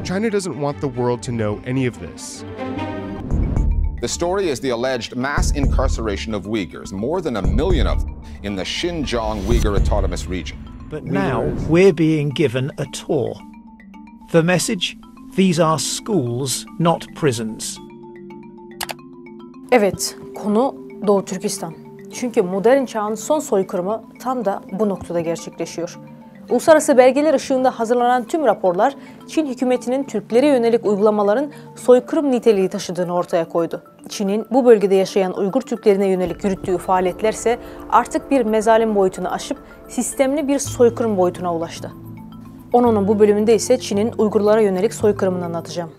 China doesn't want the world to know any of this. The story is the alleged mass incarceration of Uyghurs, more than 1 million of them, in the Xinjiang Uyghur Autonomous Region. But now we're being given a tour. The message? These are schools, not prisons. Evet, konu Doğu Türkistan. Çünkü modern çağın son soykırımı tam da bu noktada gerçekleşiyor. Uluslararası belgeler ışığında hazırlanan tüm raporlar, Çin hükümetinin Türklere yönelik uygulamaların soykırım niteliği taşıdığını ortaya koydu. Çin'in bu bölgede yaşayan Uygur Türklerine yönelik yürüttüğü faaliyetlerse artık bir mezalim boyutunu aşıp sistemli bir soykırım boyutuna ulaştı. Onun bu bölümünde ise Çin'in Uygurlara yönelik soykırımını anlatacağım.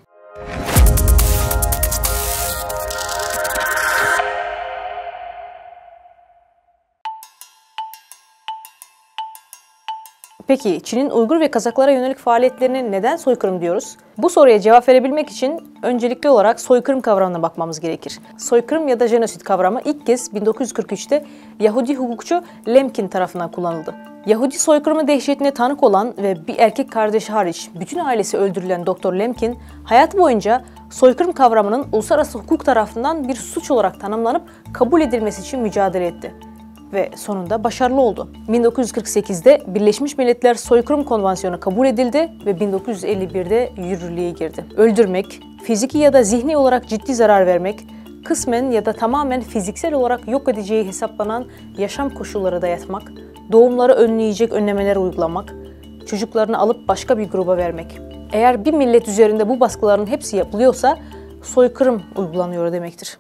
Peki Çin'in Uygur ve Kazaklara yönelik faaliyetlerine neden soykırım diyoruz? Bu soruya cevap verebilmek için öncelikli olarak soykırım kavramına bakmamız gerekir. Soykırım ya da jenosit kavramı ilk kez 1943'te Yahudi hukukçu Lemkin tarafından kullanıldı. Yahudi soykırımı dehşetine tanık olan ve bir erkek kardeşi hariç bütün ailesi öldürülen Dr. Lemkin, hayatı boyunca soykırım kavramının uluslararası hukuk tarafından bir suç olarak tanımlanıp kabul edilmesi için mücadele etti. Ve sonunda başarılı oldu. 1948'de Birleşmiş Milletler Soykırım Konvansiyonu kabul edildi ve 1951'de yürürlüğe girdi. Öldürmek, fiziki ya da zihni olarak ciddi zarar vermek, kısmen ya da tamamen fiziksel olarak yok edeceği hesaplanan yaşam koşulları dayatmak, doğumları önleyecek önlemeler uygulamak, çocuklarını alıp başka bir gruba vermek. Eğer bir millet üzerinde bu baskıların hepsi yapılıyorsa soykırım uygulanıyor demektir.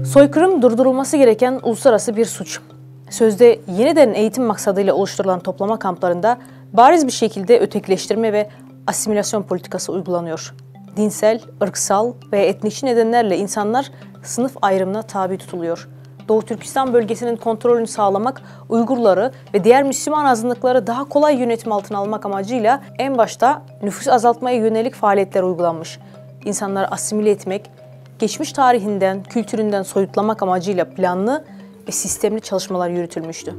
Soykırım durdurulması gereken uluslararası bir suç. Sözde yeniden eğitim maksadıyla oluşturulan toplama kamplarında bariz bir şekilde ötekileştirme ve asimilasyon politikası uygulanıyor. Dinsel, ırksal ve etnik nedenlerle insanlar sınıf ayrımına tabi tutuluyor. Doğu Türkistan bölgesinin kontrolünü sağlamak, Uygurları ve diğer Müslüman azınlıkları daha kolay yönetim altına almak amacıyla en başta nüfus azaltmaya yönelik faaliyetler uygulanmış. İnsanları asimile etmek, geçmiş tarihinden, kültüründen soyutlamak amacıyla planlı ve sistemli çalışmalar yürütülmüştü.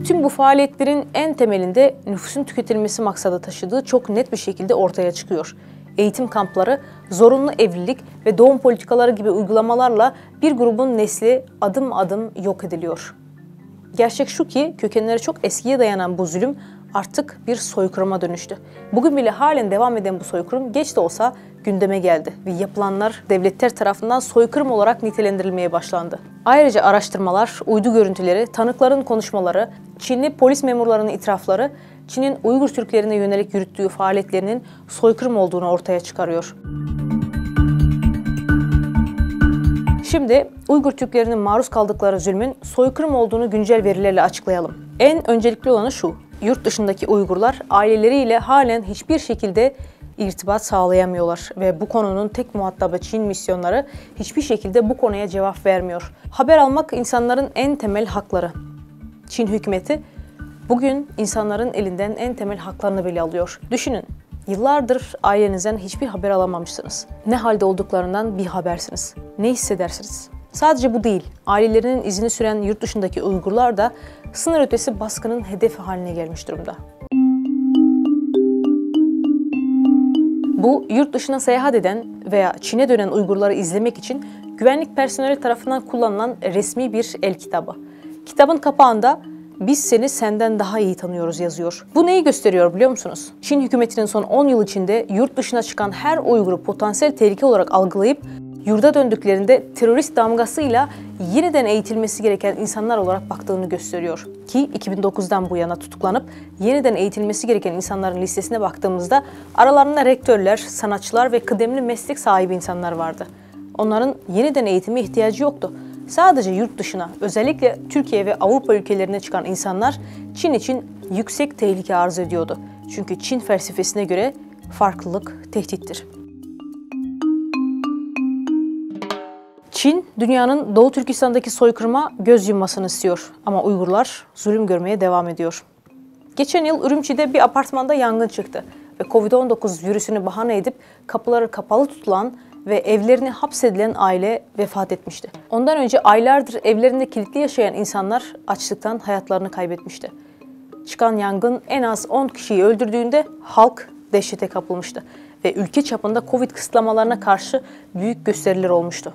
Tüm bu faaliyetlerin en temelinde nüfusun tüketilmesi maksadı taşıdığı çok net bir şekilde ortaya çıkıyor. Eğitim kampları, zorunlu evlilik ve doğum politikaları gibi uygulamalarla bir grubun nesli adım adım yok ediliyor. Gerçek şu ki kökenleri çok eskiye dayanan bu zulüm artık bir soykırıma dönüştü. Bugün bile halen devam eden bu soykırım geç de olsa gündeme geldi ve yapılanlar devletler tarafından soykırım olarak nitelendirilmeye başlandı. Ayrıca araştırmalar, uydu görüntüleri, tanıkların konuşmaları, Çinli polis memurlarının itirafları, Çin'in Uygur Türklerine yönelik yürüttüğü faaliyetlerinin soykırım olduğunu ortaya çıkarıyor. Şimdi Uygur Türklerinin maruz kaldıkları zulmün soykırım olduğunu güncel verilerle açıklayalım. En öncelikli olanı şu: yurt dışındaki Uygurlar aileleriyle halen hiçbir şekilde irtibat sağlayamıyorlar ve bu konunun tek muhatabı Çin misyonları hiçbir şekilde bu konuya cevap vermiyor. Haber almak insanların en temel hakları. Çin hükümeti bugün insanların elinden en temel haklarını bile alıyor. Düşünün, yıllardır ailenizden hiçbir haber alamamışsınız. Ne halde olduklarından bir habersiniz. Ne hissedersiniz? Sadece bu değil, ailelerinin izini süren yurt dışındaki Uygurlar da sınır ötesi baskının hedefi haline gelmiş durumda. Bu, yurt dışına seyahat eden veya Çin'e dönen Uygurları izlemek için güvenlik personeli tarafından kullanılan resmi bir el kitabı. Kitabın kapağında "Biz seni senden daha iyi tanıyoruz" yazıyor. Bu neyi gösteriyor biliyor musunuz? Çin hükümetinin son 10 yıl içinde yurt dışına çıkan her Uygur'u potansiyel tehlike olarak algılayıp yurda döndüklerinde terörist damgasıyla yeniden eğitilmesi gereken insanlar olarak baktığını gösteriyor. Ki 2009'dan bu yana tutuklanıp yeniden eğitilmesi gereken insanların listesine baktığımızda aralarında rektörler, sanatçılar ve kıdemli meslek sahibi insanlar vardı. Onların yeniden eğitime ihtiyacı yoktu. Sadece yurt dışına, özellikle Türkiye ve Avrupa ülkelerine çıkan insanlar Çin için yüksek tehlike arz ediyordu. Çünkü Çin felsefesine göre farklılık tehdittir. Çin, dünyanın Doğu Türkistan'daki soykırıma göz yummasını istiyor ama Uygurlar zulüm görmeye devam ediyor. Geçen yıl Ürümçi'de bir apartmanda yangın çıktı ve Covid-19 virüsünü bahane edip kapıları kapalı tutulan ve evlerine hapsedilen aile vefat etmişti. Ondan önce aylardır evlerinde kilitli yaşayan insanlar açlıktan hayatlarını kaybetmişti. Çıkan yangın en az 10 kişiyi öldürdüğünde halk dehşete kapılmıştı ve ülke çapında Covid kısıtlamalarına karşı büyük gösteriler olmuştu.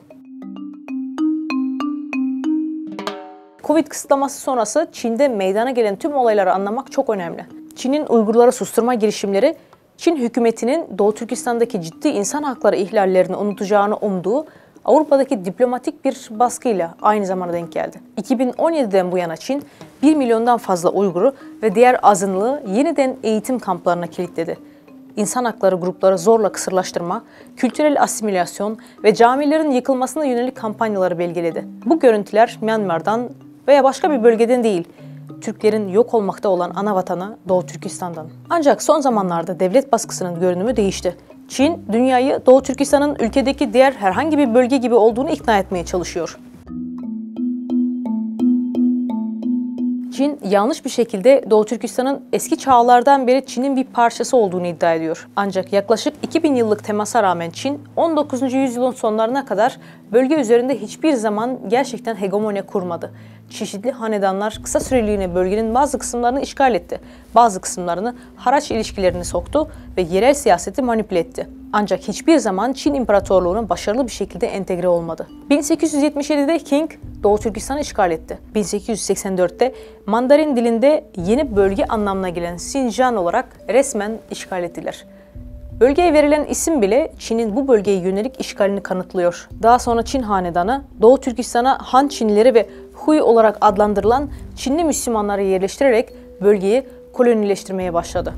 Covid kısıtlaması sonrası Çin'de meydana gelen tüm olayları anlamak çok önemli. Çin'in Uygurları susturma girişimleri, Çin hükümetinin Doğu Türkistan'daki ciddi insan hakları ihlallerini unutacağını umduğu Avrupa'daki diplomatik bir baskıyla aynı zamana denk geldi. 2017'den bu yana Çin 1 milyondan fazla Uygur'u ve diğer azınlığı yeniden eğitim kamplarına kilitledi. İnsan hakları grupları zorla kısırlaştırma, kültürel asimilasyon ve camilerin yıkılmasına yönelik kampanyaları belgeledi. Bu görüntüler Myanmar'dan veya başka bir bölgeden değil, Türklerin yok olmakta olan ana vatanı Doğu Türkistan'dan. Ancak son zamanlarda devlet baskısının görünümü değişti. Çin, dünyayı Doğu Türkistan'ın ülkedeki diğer herhangi bir bölge gibi olduğunu ikna etmeye çalışıyor. Çin, yanlış bir şekilde Doğu Türkistan'ın eski çağlardan beri Çin'in bir parçası olduğunu iddia ediyor. Ancak yaklaşık 2000 yıllık temasa rağmen Çin, 19. yüzyılın sonlarına kadar bölge üzerinde hiçbir zaman gerçekten hegemonya kurmadı. Çeşitli hanedanlar kısa süreliğine bölgenin bazı kısımlarını işgal etti. Bazı kısımlarını haraç ilişkilerini soktu ve yerel siyaseti manipüle etti. Ancak hiçbir zaman Çin İmparatorluğu'na başarılı bir şekilde entegre olmadı. 1877'de Qing Doğu Türkistan'ı işgal etti. 1884'te Mandarin dilinde yeni bölge anlamına gelen Xinjiang olarak resmen işgal ettiler. Bölgeye verilen isim bile Çin'in bu bölgeye yönelik işgalini kanıtlıyor. Daha sonra Çin Hanedanı, Doğu Türkistan'a Han Çinlileri ve Hui olarak adlandırılan Çinli Müslümanları yerleştirerek bölgeyi kolonileştirmeye başladı.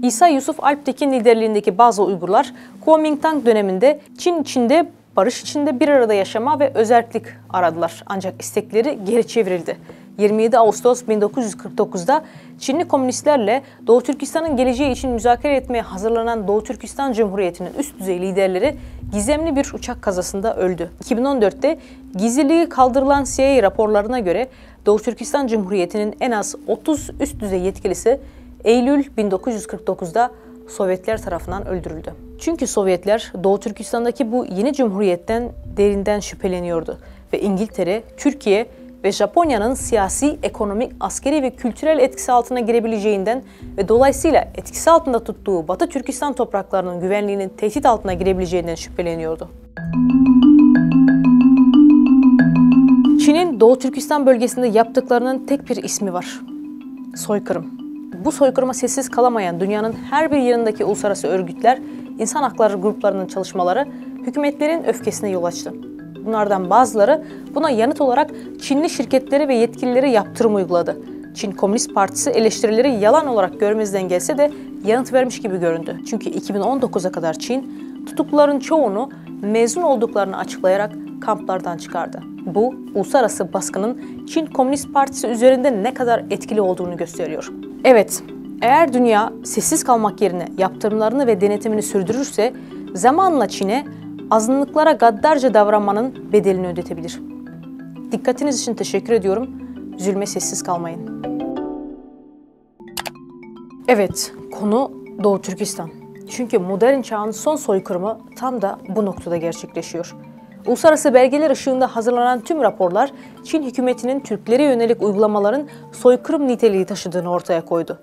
İsa Yusuf Alptekin liderliğindeki bazı Uygurlar, Kuomintang döneminde Çin içinde barış içinde bir arada yaşama ve özerklik aradılar. Ancak istekleri geri çevrildi. 27 Ağustos 1949'da Çinli komünistlerle Doğu Türkistan'ın geleceği için müzakere etmeye hazırlanan Doğu Türkistan Cumhuriyeti'nin üst düzey liderleri gizemli bir uçak kazasında öldü. 2014'te gizliliği kaldırılan CIA raporlarına göre Doğu Türkistan Cumhuriyeti'nin en az 30 üst düzey yetkilisi Eylül 1949'da Sovyetler tarafından öldürüldü. Çünkü Sovyetler Doğu Türkistan'daki bu yeni cumhuriyetten derinden şüpheleniyordu ve İngiltere, Türkiye ve Japonya'nın siyasi, ekonomik, askeri ve kültürel etkisi altına girebileceğinden ve dolayısıyla etkisi altında tuttuğu Batı Türkistan topraklarının güvenliğinin tehdit altına girebileceğinden şüpheleniyordu. Çin'in Doğu Türkistan bölgesinde yaptıklarının tek bir ismi var: soykırım. Bu soykırıma sessiz kalamayan dünyanın her bir yerindeki uluslararası örgütler, insan hakları gruplarının çalışmaları hükümetlerin öfkesine yol açtı. Bunlardan bazıları buna yanıt olarak Çinli şirketleri ve yetkilileri yaptırım uyguladı. Çin Komünist Partisi eleştirileri yalan olarak görmezden gelse de yanıt vermiş gibi göründü. Çünkü 2019'a kadar Çin tutukluların çoğunu mezun olduklarını açıklayarak kamplardan çıkardı. Bu, uluslararası baskının Çin Komünist Partisi üzerinde ne kadar etkili olduğunu gösteriyor. Evet, eğer dünya sessiz kalmak yerine yaptırımlarını ve denetimini sürdürürse zamanla Çin'e azınlıklara gaddarca davranmanın bedelini ödetebilir. Dikkatiniz için teşekkür ediyorum. Zulme sessiz kalmayın. Evet, konu Doğu Türkistan. Çünkü modern çağın son soykırımı tam da bu noktada gerçekleşiyor. Uluslararası belgeler ışığında hazırlanan tüm raporlar Çin hükümetinin Türklere yönelik uygulamaların soykırım niteliği taşıdığını ortaya koydu.